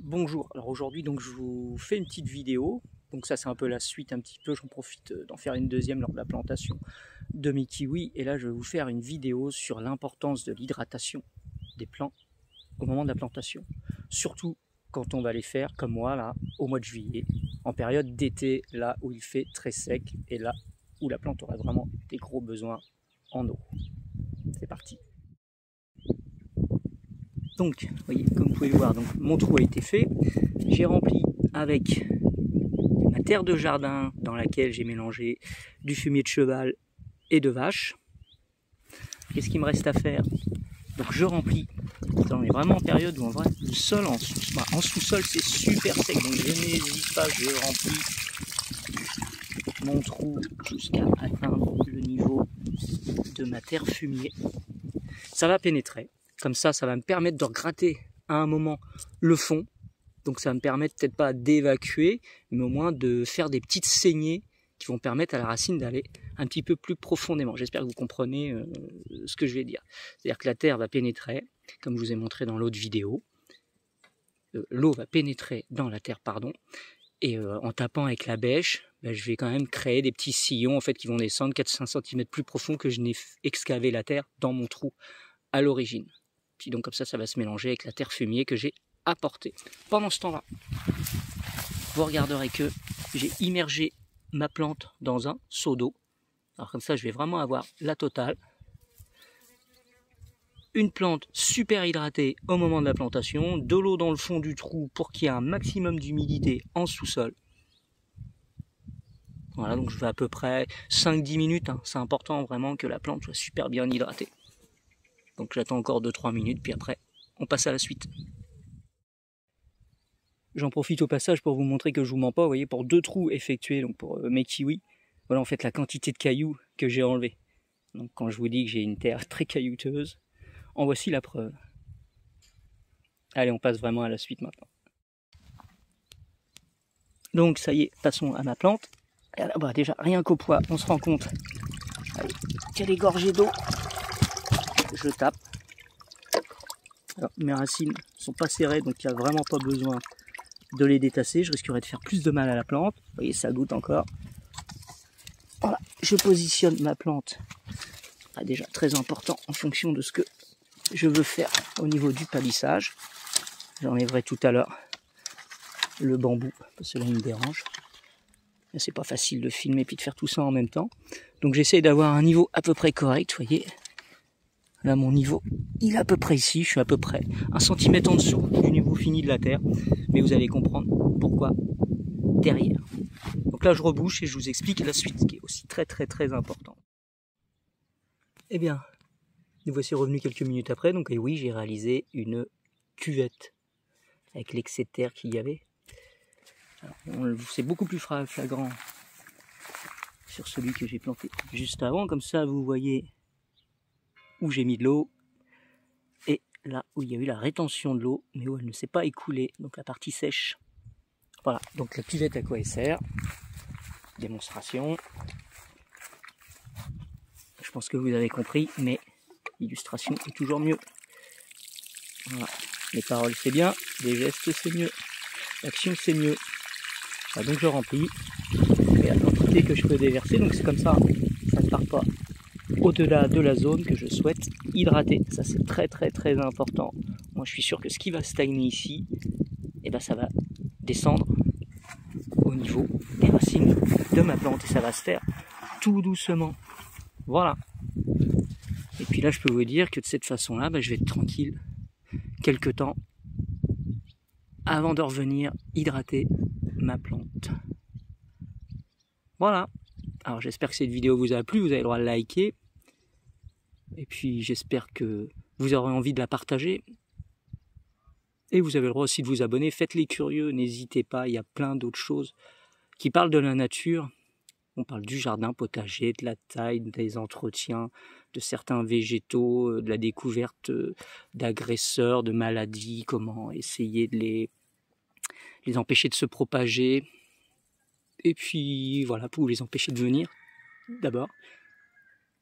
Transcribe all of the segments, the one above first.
Bonjour, alors aujourd'hui donc je vous fais une petite vidéo, donc ça c'est un peu la suite un petit peu, j'en profite d'en faire une deuxième lors de la plantation de mes kiwis, et là je vais vous faire une vidéo sur l'importance de l'hydratation des plants au moment de la plantation, surtout quand on va les faire comme moi là au mois de juillet, en période d'été, là où il fait très sec et là où la plante aura vraiment des gros besoins en eau. C'est parti. Donc, vous voyez, comme vous pouvez le voir, donc, mon trou a été fait. J'ai rempli avec ma terre de jardin dans laquelle j'ai mélangé du fumier de cheval et de vache. Qu'est-ce qu'il me reste à faire? Donc je remplis. On est vraiment en période où en vrai, le sol en sous-sol c'est super sec. Donc je n'hésite pas, je remplis mon trou jusqu'à atteindre le niveau de ma terre fumier. Ça va pénétrer. Comme ça va me permettre de gratter à un moment le fond. Donc ça va me permettre peut-être pas d'évacuer, mais au moins de faire des petites saignées qui vont permettre à la racine d'aller un petit peu plus profondément. J'espère que vous comprenez ce que je vais dire. C'est-à-dire que la terre va pénétrer, comme je vous ai montré dans l'autre vidéo. L'eau va pénétrer dans la terre, pardon. Et en tapant avec la bêche, je vais quand même créer des petits sillons en fait, qui vont descendre 4-5 cm plus profond que je n'ai excavé la terre dans mon trou à l'origine. Puis donc comme ça va se mélanger avec la terre fumier que j'ai apportée. Pendant ce temps-là, vous regarderez que j'ai immergé ma plante dans un seau d'eau. Alors comme ça, je vais vraiment avoir la totale. Une plante super hydratée au moment de la plantation, de l'eau dans le fond du trou pour qu'il y ait un maximum d'humidité en sous-sol. Voilà, donc je vais à peu près 5-10 minutes. C'est important vraiment que la plante soit super bien hydratée. Donc j'attends encore 2-3 minutes, puis après, on passe à la suite. J'en profite au passage pour vous montrer que je vous mens pas. Vous voyez, pour 2 trous effectués, donc pour mes kiwis, voilà en fait la quantité de cailloux que j'ai enlevé. Donc quand je vous dis que j'ai une terre très caillouteuse, en voici la preuve. Allez, on passe vraiment à la suite maintenant. Donc ça y est, passons à ma plante. Alors, déjà, rien qu'au poids, on se rend compte qu'elle est gorgée d'eau. Je tape. Alors, mes racines sont pas serrées, donc il n'y a vraiment pas besoin de les détasser. Je risquerais de faire plus de mal à la plante. Vous voyez, ça goûte encore. Voilà, je positionne ma plante. Déjà très important en fonction de ce que je veux faire au niveau du palissage. J'enlèverai tout à l'heure le bambou, parce que là il me dérange. C'est pas facile de filmer puis de faire tout ça en même temps. Donc j'essaie d'avoir un niveau à peu près correct, vous voyez. Là mon niveau, il est à peu près ici, je suis à peu près 1 cm en dessous du niveau fini de la terre. Mais vous allez comprendre pourquoi derrière. Donc là je rebouche et je vous explique la suite qui est aussi très importante. Eh bien, nous voici revenus quelques minutes après, donc et oui, j'ai réalisé une cuvette avec l'excès de terre qu'il y avait. C'est beaucoup plus flagrant sur celui que j'ai planté juste avant, comme ça vous voyez où j'ai mis de l'eau et là où il y a eu la rétention de l'eau, mais où elle ne s'est pas écoulée, donc la partie sèche. Voilà, donc la cuvette à quoi elle sert. Démonstration. Je pense que vous avez compris, mais l'illustration est toujours mieux. Voilà. Les paroles c'est bien, les gestes c'est mieux, l'action c'est mieux. Voilà, donc je remplis, et la quantité que je peux déverser, donc c'est comme ça, ça ne part pas au-delà de la zone que je souhaite hydrater. Ça c'est très important. Moi je suis sûr que ce qui va stagner ici, et ben ça va descendre au niveau des racines de ma plante et ça va se faire tout doucement. Voilà. Et puis là je peux vous dire que de cette façon là, je vais être tranquille quelques temps avant de revenir hydrater ma plante. Voilà. Alors j'espère que cette vidéo vous a plu, vous avez le droit de liker. Et puis j'espère que vous aurez envie de la partager. Et vous avez le droit aussi de vous abonner. Faites les curieux, n'hésitez pas, il y a plein d'autres choses qui parlent de la nature. On parle du jardin potager, de la taille, des entretiens, de certains végétaux, de la découverte d'agresseurs, de maladies, comment essayer de les empêcher de se propager. Et puis voilà, pour les empêcher de venir, d'abord.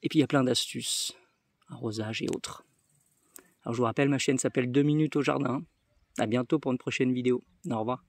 Et puis il y a plein d'astuces, arrosage et autres. Alors je vous rappelle, ma chaîne s'appelle 2 minutes au jardin. À bientôt pour une prochaine vidéo. Au revoir.